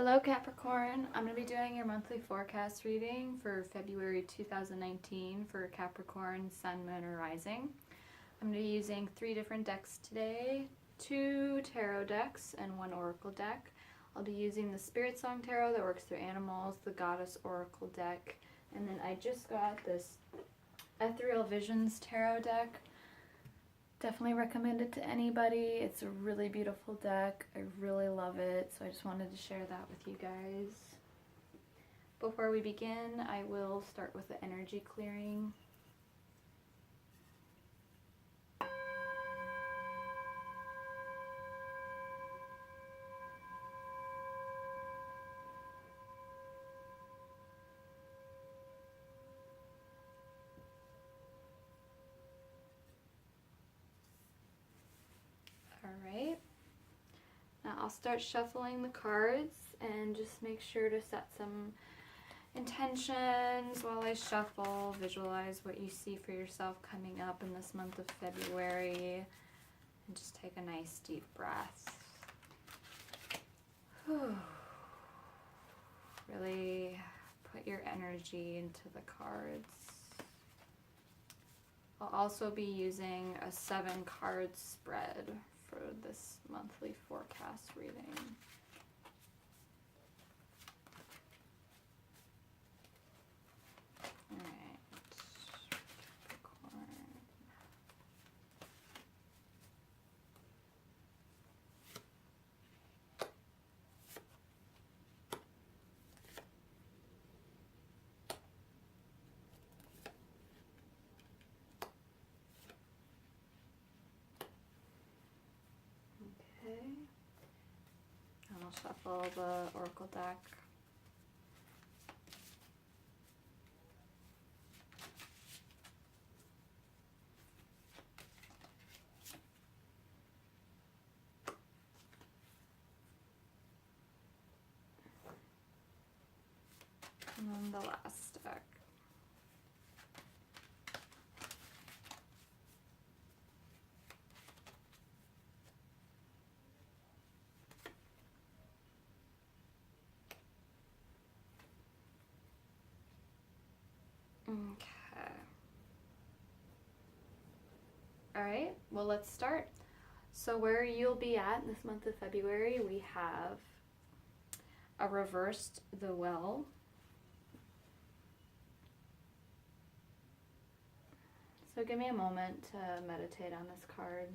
Hello Capricorn, I'm going to be doing your monthly forecast reading for February 2019 for Capricorn, Sun, Moon, or Rising. I'm going to be using 3 different decks today, 2 tarot decks and 1 oracle deck. I'll be using the Spirit Song Tarot that works through animals, the Goddess Oracle deck, and then I just got this Ethereal Visions Tarot deck. Definitely recommend it to anybody. It's a really beautiful deck. I really love it, so I just wanted to share that with you guys. Before we begin, I will start with the energy clearing. Alright, now I'll start shuffling the cards and just make sure to set some intentions while I shuffle. Visualize what you see for yourself coming up in this month of February and just take a nice deep breath. Whew. Really put your energy into the cards. I'll also be using a 7-card spread for this monthly forecast reading. Alright, Capricorn. Okay, and I'll shuffle the oracle deck. And then the last deck. Okay. Alright, well let's start. So where you'll be at this month of February, we have a reversed the well. So give me a moment to meditate on this card.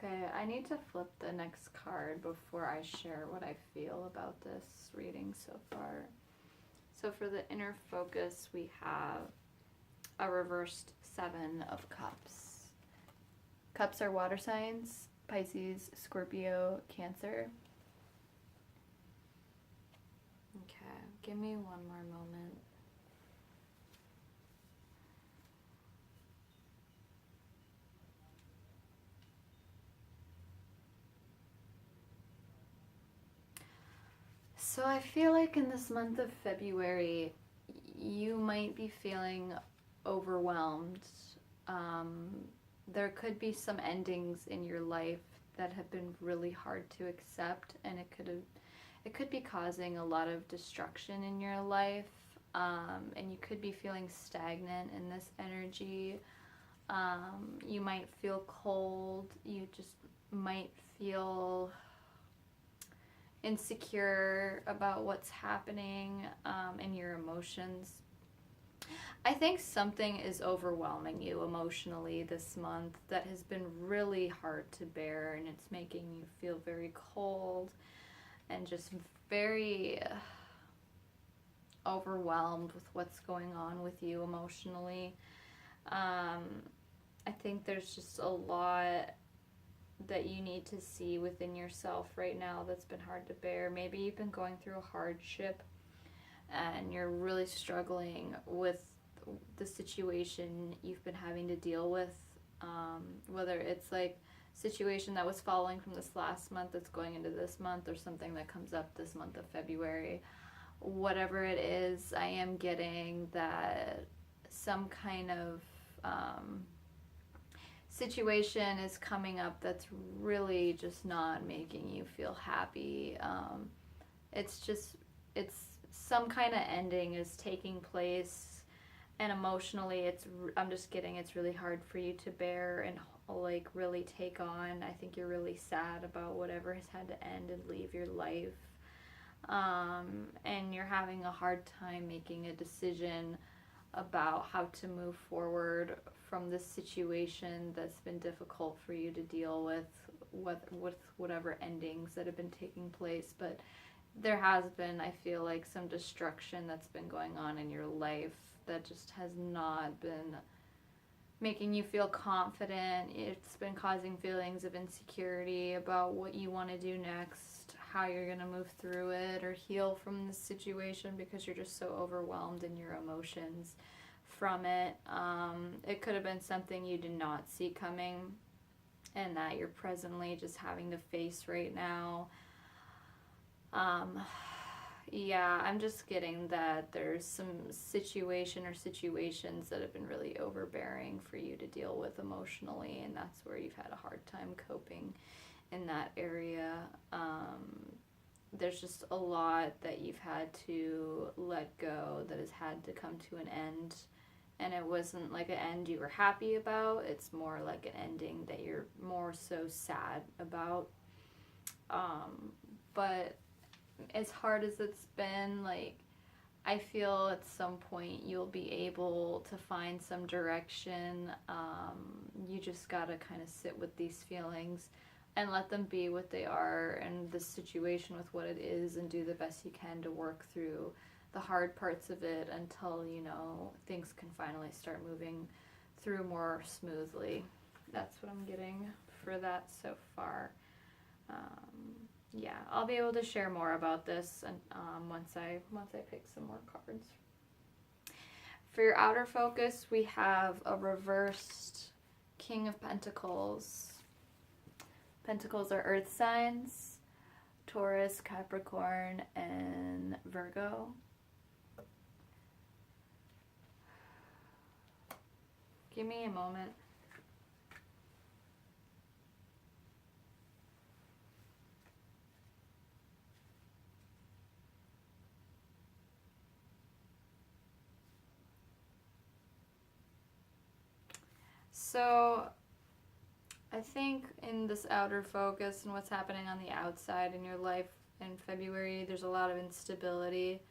Okay, I need to flip the next card before I share what I feel about this reading so far. So for the inner focus, we have a reversed 7 of Cups. Cups are water signs: Pisces, Scorpio, Cancer. Okay, give me one more moment. So I feel like in this month of February, you might be feeling overwhelmed. There could be some endings in your life that have been really hard to accept, and it could be causing a lot of destruction in your life, and you could be feeling stagnant in this energy. You might feel cold. You just might feel insecure about what's happening in your emotions. I think something is overwhelming you emotionally this month that has been really hard to bear, and it's making you feel very cold and just very overwhelmed with what's going on with you emotionally. I think there's just a lot that you need to see within yourself right now that's been hard to bear. Maybe you've been going through a hardship and you're really struggling with the situation you've been having to deal with, whether it's like situation that was following from this last month that's going into this month, or something that comes up this month of February. Whatever it is, I am getting that some kind of situation is coming up that's really just not making you feel happy. It's some kind of ending is taking place, and emotionally I'm just getting it's really hard for you to bear and like really take on. I think you're really sad about whatever has had to end and leave your life, and you're having a hard time making a decision about how to move forward from this situation that's been difficult for you to deal with whatever endings that have been taking place. But there has been, I feel like, some destruction that's been going on in your life that just has not been making you feel confident. It's been causing feelings of insecurity about what you want to do next, how you're going to move through it or heal from the situation, because you're just so overwhelmed in your emotions from it. It could have been something you did not see coming and that you're presently just having to face right now. Yeah, I'm just getting that there's some situation or situations that have been really overbearing for you to deal with emotionally, and that's where you've had a hard time coping in that area. There's just a lot that you've had to let go that has had to come to an end, and it wasn't like an end you were happy about. It's more like an ending that you're more so sad about. But as hard as it's been, like, I feel at some point you'll be able to find some direction. You just gotta kind of sit with these feelings and let them be what they are, and the situation with what it is, and do the best you can to work through the hard parts of it until, you know, things can finally start moving through more smoothly. That's what I'm getting for that so far. Yeah, I'll be able to share more about this and once I pick some more cards. For your outer focus, we have a reversed King of Pentacles. Pentacles are earth signs: Taurus, Capricorn, and Virgo. Give me a moment. So I think in this outer focus and what's happening on the outside in your life in February, there's a lot of instability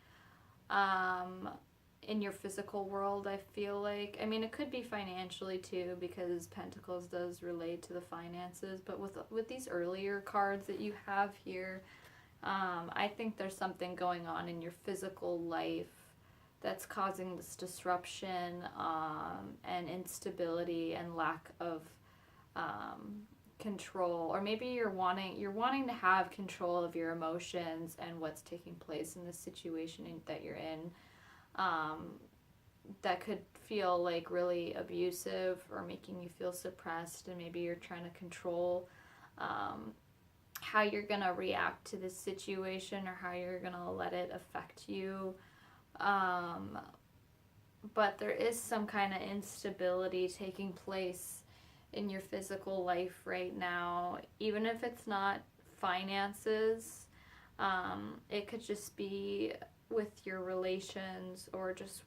in your physical world, I feel like. I mean, it could be financially too, because Pentacles does relate to the finances, but with these earlier cards that you have here, I think there's something going on in your physical life that's causing this disruption and instability and lack of control. Or maybe you're wanting to have control of your emotions and what's taking place in the situation that you're in. That could feel like really abusive or making you feel suppressed, and maybe you're trying to control how you're gonna react to this situation or how you're gonna let it affect you. But there is some kind of instability taking place in your physical life right now, even if it's not finances. It could just be with your relations, or just,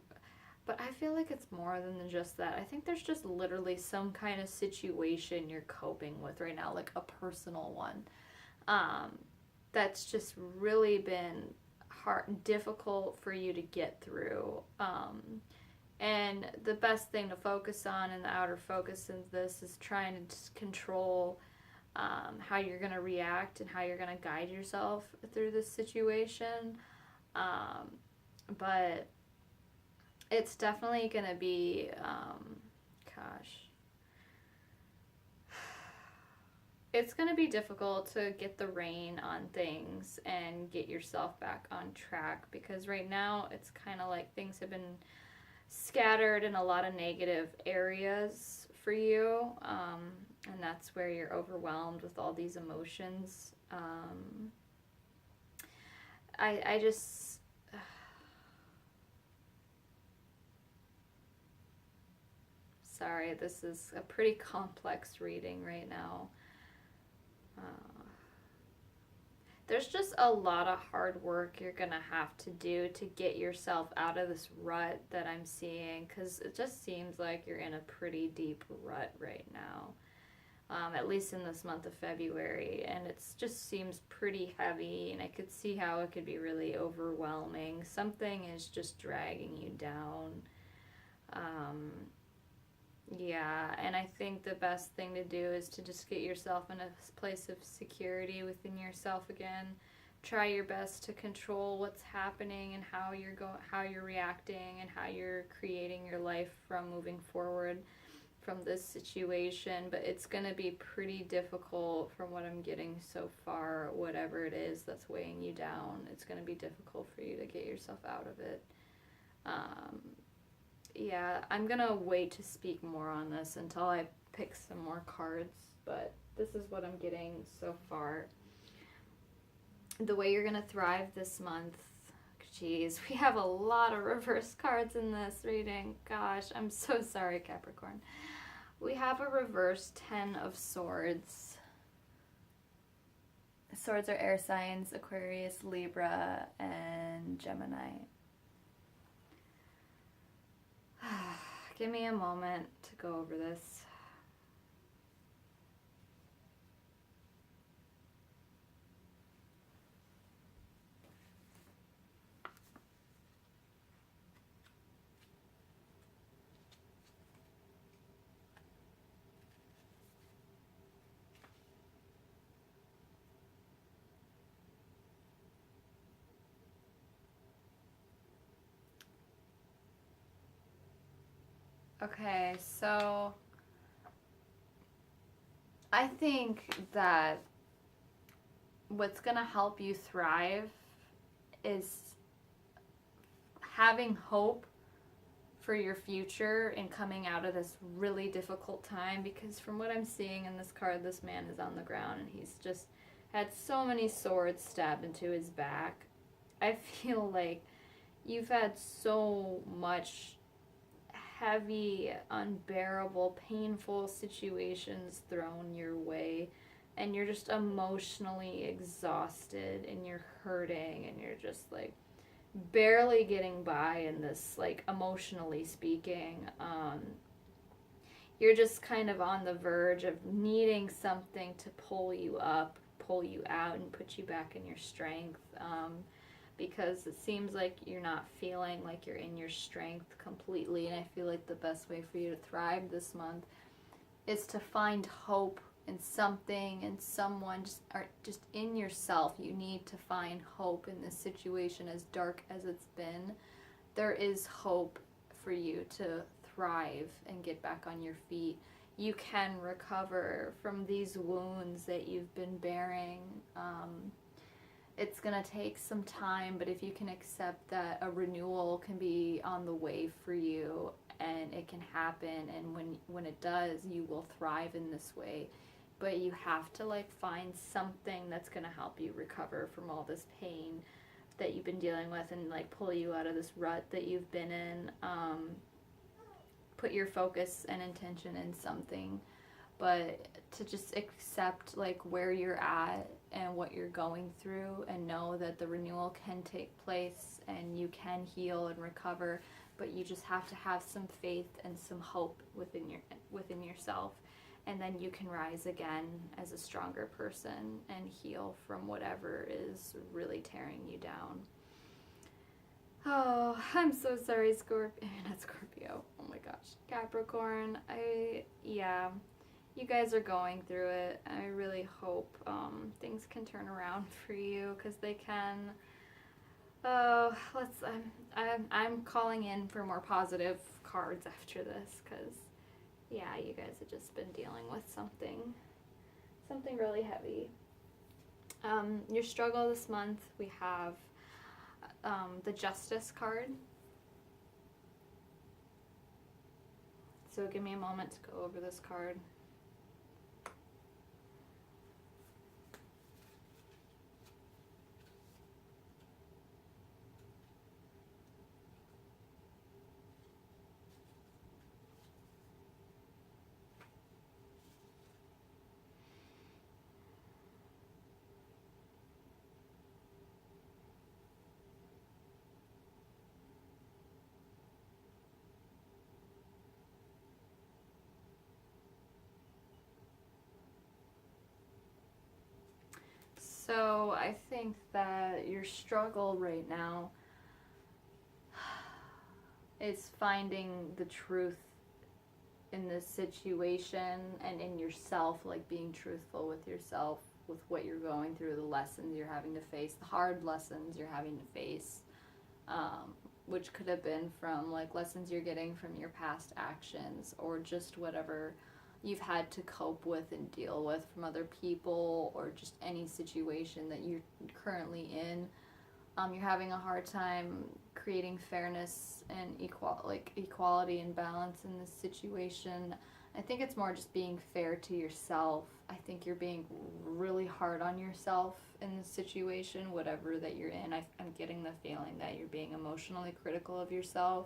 but I feel like it's more than just that. I think there's just literally some kind of situation you're coping with right now, like a personal one, that's just really been difficult for you to get through. And the best thing to focus on in the outer focus in this is trying to just control how you're going to react and how you're going to guide yourself through this situation. But it's definitely going to be, it's going to be difficult to get the rein on things and get yourself back on track, because right now it's kind of like things have been scattered in a lot of negative areas for you, and that's where you're overwhelmed with all these emotions. I just sorry, this is a pretty complex reading right now. There's just a lot of hard work you're gonna have to do to get yourself out of this rut that I'm seeing, because it just seems like you're in a pretty deep rut right now, at least in this month of February, and it just seems pretty heavy, and I could see how it could be really overwhelming. Something is just dragging you down. Yeah, and I think the best thing to do is to just get yourself in a place of security within yourself again. Try your best to control what's happening and how you're reacting, and how you're creating your life from moving forward from this situation. But it's going to be pretty difficult from what I'm getting so far. Whatever it is that's weighing you down, it's going to be difficult for you to get yourself out of it. Yeah, I'm gonna wait to speak more on this until I pick some more cards, but this is what I'm getting so far. The way you're gonna thrive this month. Geez, we have a lot of reverse cards in this reading. Gosh, I'm so sorry, Capricorn. We have a reverse 10 of Swords. Swords are air signs: Aquarius, Libra, and Gemini. Give me a moment to go over this. Okay, so I think that what's going to help you thrive is having hope for your future and coming out of this really difficult time, because from what I'm seeing in this card, this man is on the ground and he's just had so many swords stabbed into his back. I feel like you've had so much heavy, unbearable, painful situations thrown your way, and you're just emotionally exhausted, and you're hurting, and you're just like barely getting by in this, like, emotionally speaking. You're just kind of on the verge of needing something to pull you up, pull you out, and put you back in your strength. Because it seems like you're not feeling like you're in your strength completely, and I feel like the best way for you to thrive this month is to find hope in something and someone, just in yourself. You need to find hope in this situation, as dark as it's been. There is hope for you to thrive and get back on your feet. You can recover from these wounds that you've been bearing. It's going to take some time, but if you can accept that a renewal can be on the way for you, and it can happen, and when it does, you will thrive in this way. But you have to, like, find something that's going to help you recover from all this pain that you've been dealing with, and, like, pull you out of this rut that you've been in. Put your focus and intention in something, but to just accept, like, where you're at and what you're going through, and know that the renewal can take place and you can heal and recover, but you just have to have some faith and some hope within yourself, and then you can rise again as a stronger person and heal from whatever is really tearing you down. Oh, I'm so sorry, not Scorpio. Oh my gosh, Capricorn. Yeah. You guys are going through it. I really hope things can turn around for you, because they can. Oh, I'm calling in for more positive cards after this, because yeah, you guys have just been dealing with something something really heavy. Your struggle this month, we have the Justice card. So give me a moment to go over this card. So I think that your struggle right now is finding the truth in this situation and in yourself, like being truthful with yourself, with what you're going through, the lessons you're having to face, the hard lessons you're having to face, which could have been from like lessons you're getting from your past actions, or just whatever you've had to cope with and deal with from other people, or just any situation that you're currently in. You're having a hard time creating fairness and equality and balance in this situation. I think it's more just being fair to yourself. I think you're being really hard on yourself in this situation, whatever that you're in. I'm getting the feeling that you're being emotionally critical of yourself.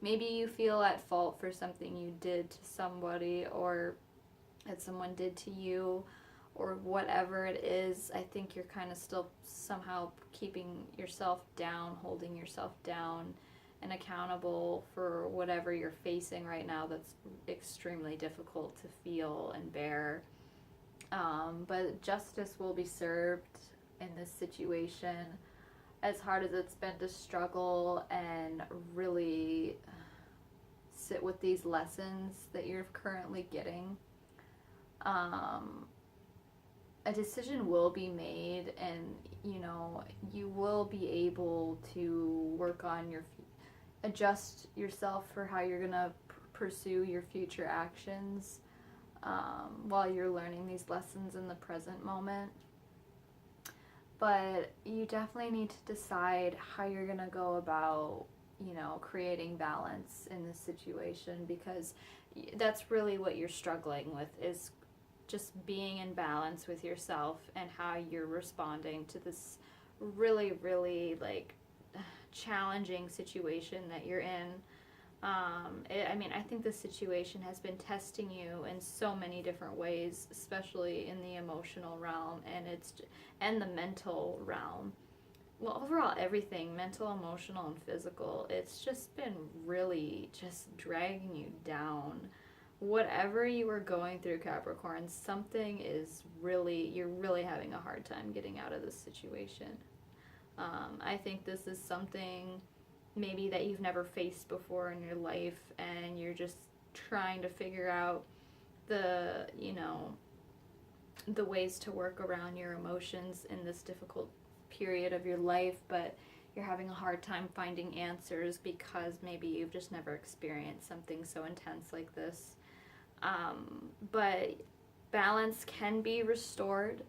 Maybe you feel at fault for something you did to somebody, or that someone did to you, or whatever it is. I think you're kind of still somehow keeping yourself down, holding yourself down and accountable for whatever you're facing right now that's extremely difficult to feel and bear. But justice will be served in this situation. As hard as it's been to struggle and really sit with these lessons that you're currently getting, a decision will be made, and you will be able to work on adjust yourself for how you're gonna pursue your future actions while you're learning these lessons in the present moment. But you definitely need to decide how you're gonna go about creating balance in this situation, because that's really what you're struggling with, is just being in balance with yourself and how you're responding to this really, really challenging situation that you're in. I think this situation has been testing you in so many different ways, especially in the emotional realm and the mental realm. Well, overall, everything, mental, emotional, and physical, it's just been really just dragging you down. Whatever you are going through, Capricorn, you're really having a hard time getting out of this situation. I think this is something maybe that you've never faced before in your life, and you're just trying to figure out the ways to work around your emotions in this difficult period of your life, but you're having a hard time finding answers because maybe you've just never experienced something so intense like this. But balance can be restored,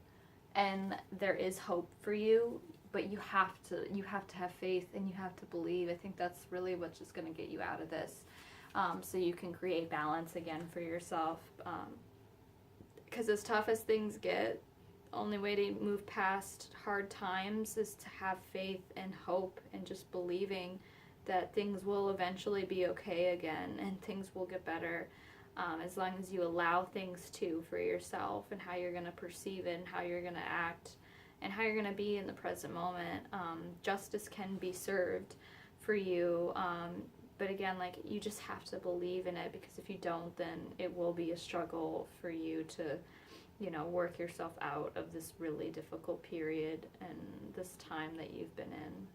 and there is hope for you, but you have to have faith, and you have to believe. I think that's really what's just going to get you out of this, so you can create balance again for yourself. Because as tough as things get, the only way to move past hard times is to have faith and hope, and just believing that things will eventually be okay again, and things will get better, as long as you allow things to for yourself, and how you're going to perceive it, and how you're going to act, and how you're going to be in the present moment. Justice can be served for you, but again, you just have to believe in it, because if you don't, then it will be a struggle for you to work yourself out of this really difficult period and this time that you've been in.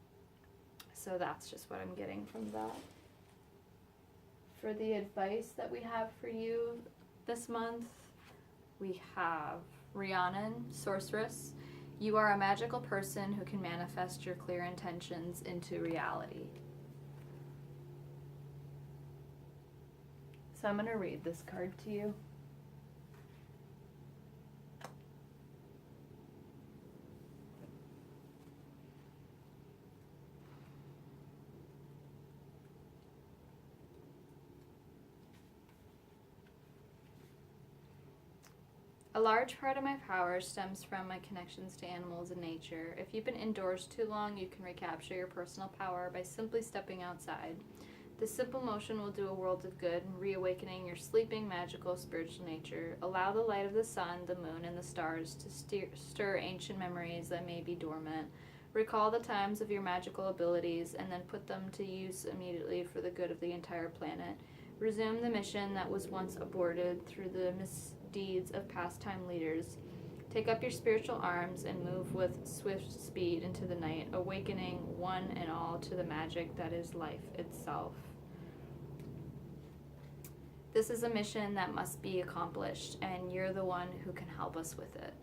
So that's just what I'm getting from that. For the advice that we have for you this month, we have Rhiannon, Sorceress. You are a magical person who can manifest your clear intentions into reality. So I'm going to read this card to you. A large part of my power stems from my connections to animals and nature. If you've been indoors too long, you can recapture your personal power by simply stepping outside. This simple motion will do a world of good in reawakening your sleeping, magical, spiritual nature. Allow the light of the sun, the moon, and the stars to stir ancient memories that may be dormant. Recall the times of your magical abilities and then put them to use immediately for the good of the entire planet. Resume the mission that was once aborted through the misdeeds of past-time leaders. Take up your spiritual arms and move with swift speed into the night, awakening one and all to the magic that is life itself. This is a mission that must be accomplished, and you're the one who can help us with it.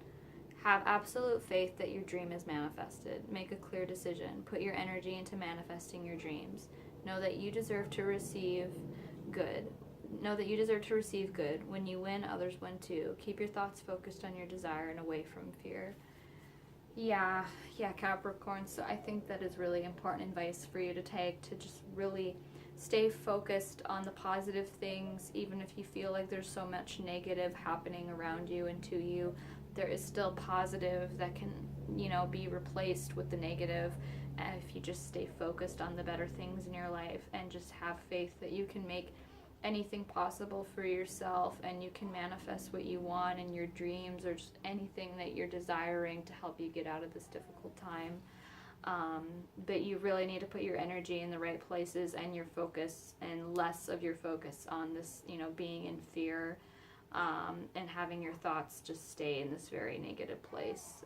Have absolute faith that your dream is manifested. Make a clear decision. Put your energy into manifesting your dreams. Know that you deserve to receive good. When you win, others win too. Keep your thoughts focused on your desire and away from fear. Yeah, Capricorn. So I think that is really important advice for you to take, to just really stay focused on the positive things, even if you feel like there's so much negative happening around you and to you. There is still positive that can, be replaced with the negative. And if you just stay focused on the better things in your life and just have faith that you can make anything possible for yourself and you can manifest what you want in your dreams, or just anything that you're desiring to help you get out of this difficult time. But you really need to put your energy in the right places and your focus, and less of your focus on this, being in fear, and having your thoughts just stay in this very negative place.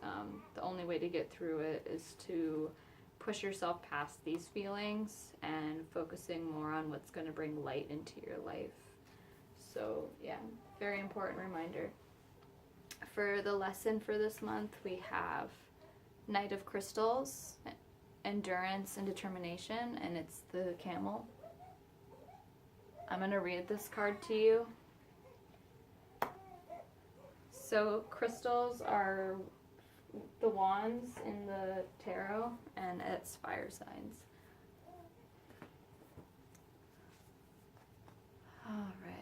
The only way to get through it is to push yourself past these feelings and focusing more on what's going to bring light into your life. So yeah, very important reminder. For the lesson for this month, we have Knight of Crystals, Endurance and Determination, and it's the camel. I'm going to read this card to you. So crystals are the wands in the tarot, and it's fire signs. All right.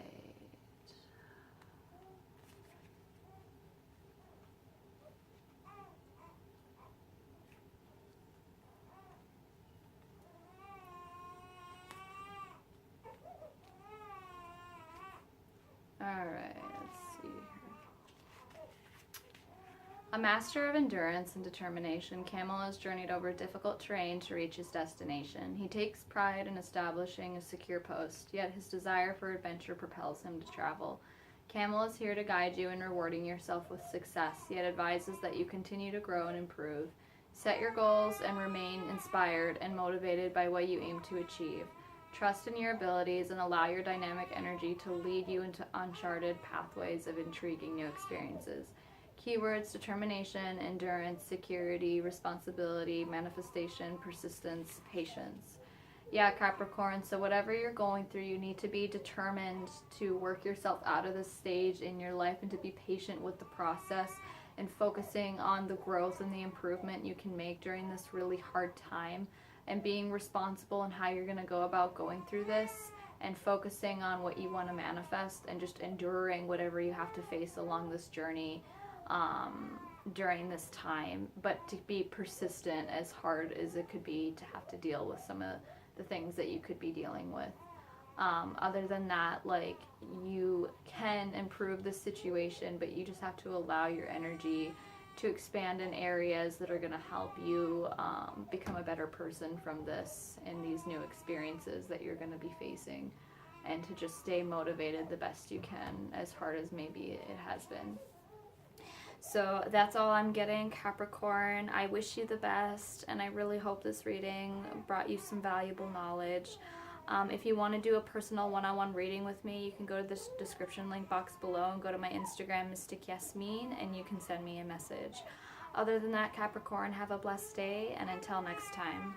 All right, let's see here. A master of endurance and determination, Camel has journeyed over difficult terrain to reach his destination. He takes pride in establishing a secure post, yet his desire for adventure propels him to travel. Camel is here to guide you in rewarding yourself with success, yet advises that you continue to grow and improve. Set your goals and remain inspired and motivated by what you aim to achieve. Trust in your abilities and allow your dynamic energy to lead you into uncharted pathways of intriguing new experiences. Keywords: determination, endurance, security, responsibility, manifestation, persistence, patience. Yeah, Capricorn, so whatever you're going through, you need to be determined to work yourself out of this stage in your life and to be patient with the process and focusing on the growth and the improvement you can make during this really hard time, and being responsible in how you're going to go about going through this, and focusing on what you want to manifest and just enduring whatever you have to face along this journey during this time, but to be persistent, as hard as it could be to have to deal with some of the things that you could be dealing with. Other than that, like, you can improve the situation, but you just have to allow your energy to expand in areas that are going to help you become a better person from this and these new experiences that you're going to be facing, and to just stay motivated the best you can, as hard as maybe it has been. So that's all I'm getting, Capricorn. I wish you the best, and I really hope this reading brought you some valuable knowledge. If you want to do a personal one-on-one reading with me, you can go to the description link box below and go to my Instagram, Mystic Yasmin, and you can send me a message. Other than that, Capricorn, have a blessed day, and until next time.